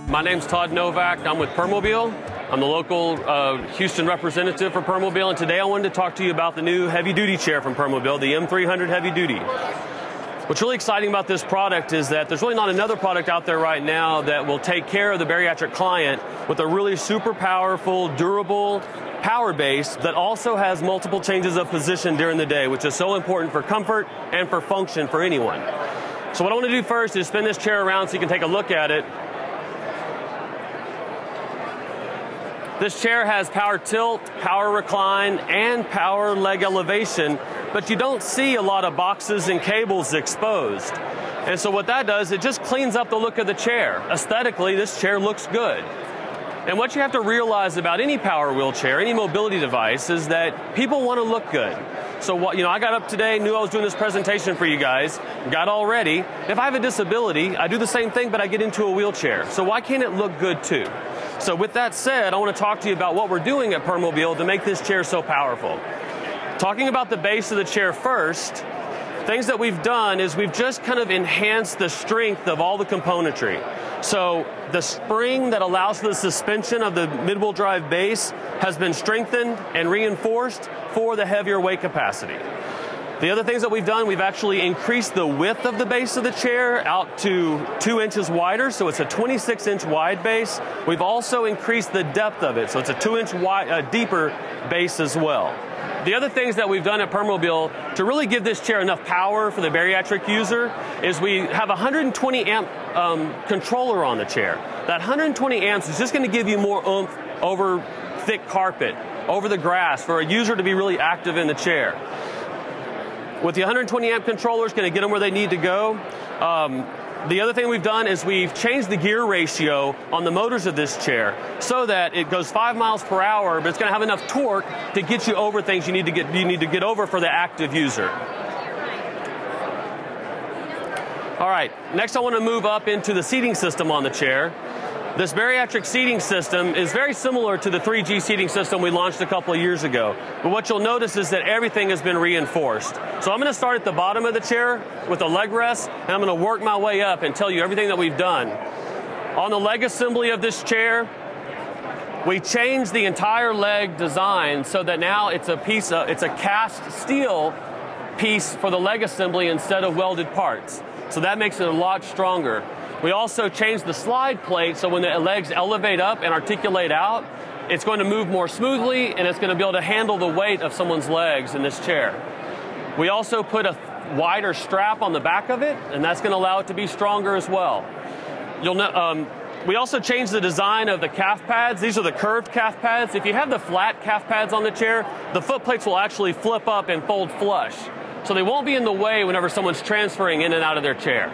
My name's Todd Novak. I'm with Permobil. I'm the local Houston representative for Permobil, and today I wanted to talk to you about the new heavy-duty chair from Permobil, the M300 Heavy Duty. What's really exciting about this product is that there's really not another product out there right now that will take care of the bariatric client with a really super powerful, durable power base that also has multiple changes of position during the day, which is so important for comfort and for function for anyone. So what I want to do first is spin this chair around so you can take a look at it. This chair has power tilt, power recline, and power leg elevation, but you don't see a lot of boxes and cables exposed. And so what that does, it just cleans up the look of the chair. Aesthetically, this chair looks good. And what you have to realize about any power wheelchair, any mobility device, is that people want to look good. So I got up today, knew I was doing this presentation for you guys, got all ready. If I have a disability, I do the same thing, but I get into a wheelchair. So why can't it look good too? So with that said, I want to talk to you about what we're doing at Permobil to make this chair so powerful. Talking about the base of the chair first, things that we've done is we've just kind of enhanced the strength of all the componentry. So the spring that allows for the suspension of the mid-wheel drive base has been strengthened and reinforced for the heavier weight capacity. The other things that we've done, we've actually increased the width of the base of the chair out to 2 inches wider, so it's a 26-inch wide base. We've also increased the depth of it, so it's a 2-inch wide, deeper base as well. The other things that we've done at Permobil to really give this chair enough power for the bariatric user is we have a 120 amp controller on the chair. That 120 amps is just going to give you more oomph over thick carpet, over the grass, for a user to be really active in the chair. With the 120 amp controller, it's going to get them where they need to go. The other thing we've done is we've changed the gear ratio on the motors of this chair so that it goes 5 miles per hour, but it's going to have enough torque to get you over things you need to get over for the active user. All right, next I want to move up into the seating system on the chair. This bariatric seating system is very similar to the 3G seating system we launched a couple of years ago. But what you'll notice is that everything has been reinforced. So I'm going to start at the bottom of the chair with the leg rest, and I'm going to work my way up and tell you everything that we've done. On the leg assembly of this chair, we changed the entire leg design so that now it's a cast steel piece for the leg assembly instead of welded parts. So that makes it a lot stronger. We also changed the slide plate so when the legs elevate up and articulate out, it's going to move more smoothly and it's going to be able to handle the weight of someone's legs in this chair. We also put a wider strap on the back of it, and that's going to allow it to be stronger as well. We also changed the design of the calf pads. These are the curved calf pads. If you have the flat calf pads on the chair, the foot plates will actually flip up and fold flush. So they won't be in the way whenever someone's transferring in and out of their chair.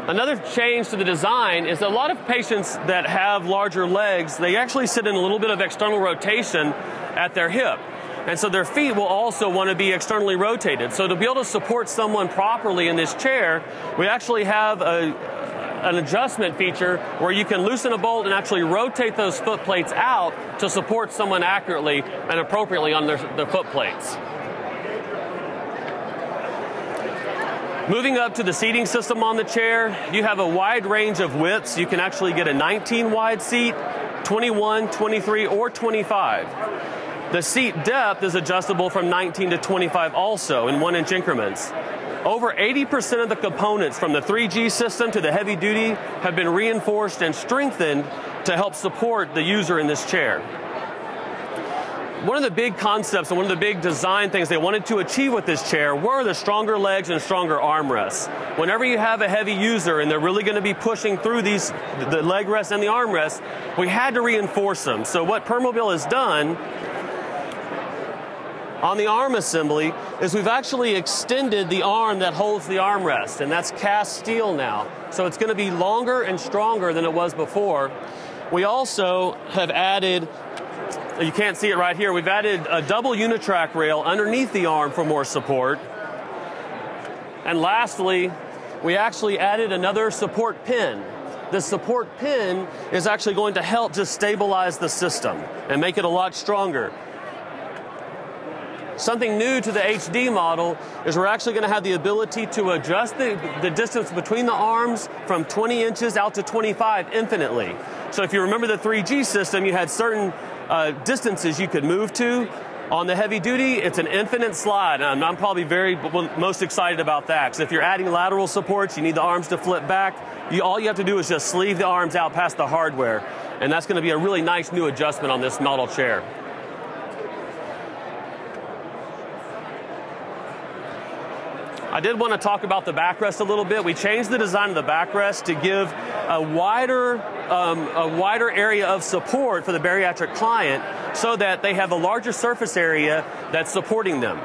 Another change to the design is that a lot of patients that have larger legs, they actually sit in a little bit of external rotation at their hip. And so their feet will also want to be externally rotated. So to be able to support someone properly in this chair, we actually have an adjustment feature where you can loosen a bolt and actually rotate those foot plates out to support someone accurately and appropriately on their foot plates. Moving up to the seating system on the chair, you have a wide range of widths. You can actually get a 19 wide seat, 21, 23, or 25. The seat depth is adjustable from 19 to 25 also in 1-inch increments. Over 80% of the components from the 3G system to the heavy duty have been reinforced and strengthened to help support the user in this chair. One of the big concepts and one of the big design things they wanted to achieve with this chair were the stronger legs and stronger armrests. Whenever you have a heavy user and they're really going to be pushing through the leg rests and the armrests, we had to reinforce them. So what Permobil has done on the arm assembly is we've actually extended the arm that holds the armrest, and that's cast steel now. So it's going to be longer and stronger than it was before. We also have added, you can't see it right here, we've added a double unitrack rail underneath the arm for more support. And lastly, we actually added another support pin. This support pin is actually going to help just stabilize the system and make it a lot stronger. Something new to the HD model is we're actually going to have the ability to adjust the distance between the arms from 20 inches out to 25 infinitely. So if you remember the 3G system, you had certain distances you could move to. On the heavy duty, it's an infinite slide, and I'm probably most excited about that. Because if you're adding lateral supports, you need the arms to flip back. All you have to do is just sleeve the arms out past the hardware, and that's going to be a really nice new adjustment on this model chair. I did want to talk about the backrest a little bit. We changed the design of the backrest to give a wider area of support for the bariatric client so that they have a larger surface area that's supporting them.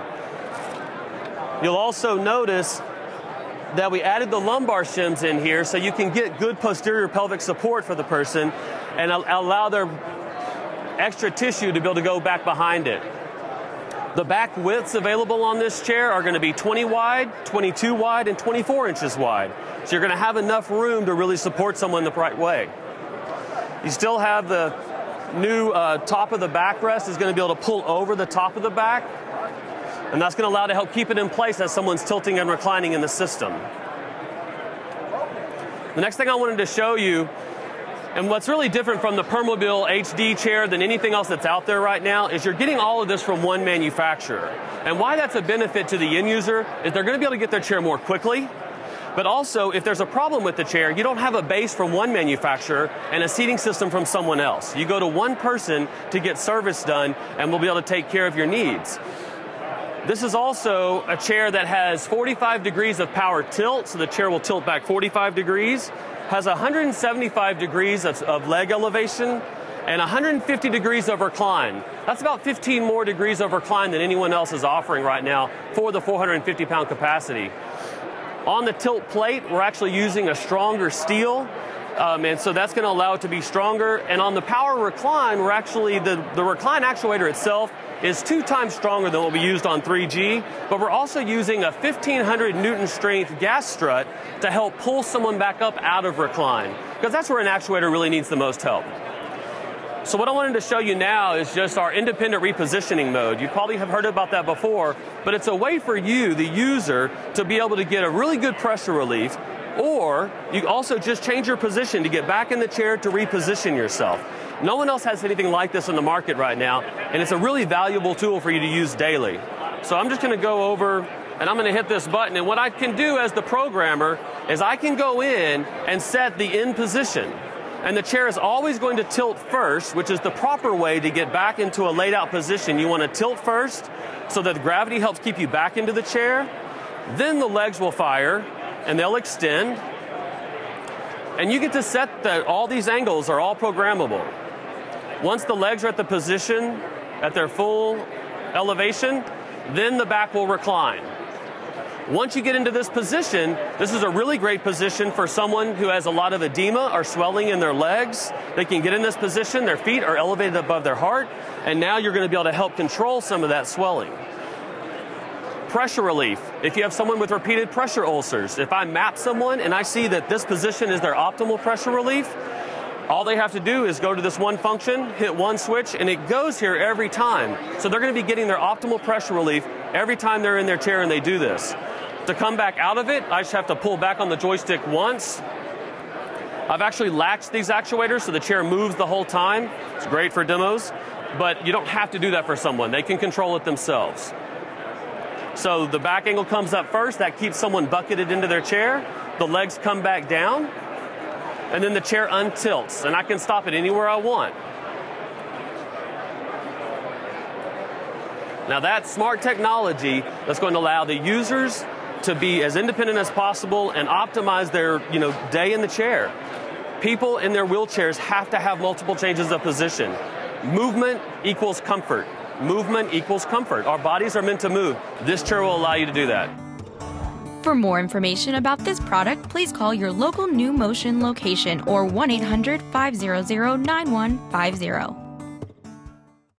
You'll also notice that we added the lumbar shims in here so you can get good posterior pelvic support for the person and allow their extra tissue to be able to go back behind it. The back widths available on this chair are going to be 20 wide, 22 wide, and 24 inches wide. So you're going to have enough room to really support someone the right way. You still have the new top of the backrest is going to be able to pull over the top of the back, and that's going to allow to help keep it in place as someone's tilting and reclining in the system. The next thing I wanted to show you, and what's really different from the Permobil HD chair than anything else that's out there right now, is you're getting all of this from one manufacturer. And why that's a benefit to the end user is they're going to be able to get their chair more quickly. But also, if there's a problem with the chair, you don't have a base from one manufacturer and a seating system from someone else. You go to one person to get service done, and we'll be able to take care of your needs. This is also a chair that has 45 degrees of power tilt, so the chair will tilt back 45 degrees. Has 175 degrees of leg elevation and 150 degrees of recline. That's about 15 more degrees of recline than anyone else is offering right now for the 450-pound capacity. On the tilt plate, we're actually using a stronger steel, and so that's going to allow it to be stronger. And on the power recline, we're actually, the recline actuator itself is 2 times stronger than what we used on 3G, but we're also using a 1,500 Newton strength gas strut to help pull someone back up out of recline, because that's where an actuator really needs the most help. So what I wanted to show you now is just our independent repositioning mode. You probably have heard about that before, but it's a way for you, the user, to be able to get a really good pressure relief, or you also just change your position to get back in the chair to reposition yourself. No one else has anything like this in the market right now, and it's a really valuable tool for you to use daily. So I'm just going to go over and I'm going to hit this button, and what I can do as the programmer is I can go in and set the in position. And the chair is always going to tilt first, which is the proper way to get back into a laid out position. You want to tilt first so that gravity helps keep you back into the chair. Then the legs will fire and they'll extend. And you get to set that all these angles are all programmable. Once the legs are at the position, at their full elevation, then the back will recline. Once you get into this position, this is a really great position for someone who has a lot of edema or swelling in their legs. They can get in this position, their feet are elevated above their heart, and now you're going to be able to help control some of that swelling. Pressure relief. If you have someone with repeated pressure ulcers, if I map someone and I see that this position is their optimal pressure relief, all they have to do is go to this one function, hit one switch, and it goes here every time. So they're going to be getting their optimal pressure relief every time they're in their chair and they do this. To come back out of it, I just have to pull back on the joystick once. I've actually latched these actuators so the chair moves the whole time. It's great for demos, but you don't have to do that for someone. They can control it themselves. So the back angle comes up first. That keeps someone bucketed into their chair. The legs come back down, and then the chair untilts, and I can stop it anywhere I want. Now that's smart technology that's going to allow the users to be as independent as possible and optimize their day in the chair. People in their wheelchairs have to have multiple changes of position. Movement equals comfort. Movement equals comfort. Our bodies are meant to move. This chair will allow you to do that. For more information about this product, please call your local New Motion location or 1-800-500-9150.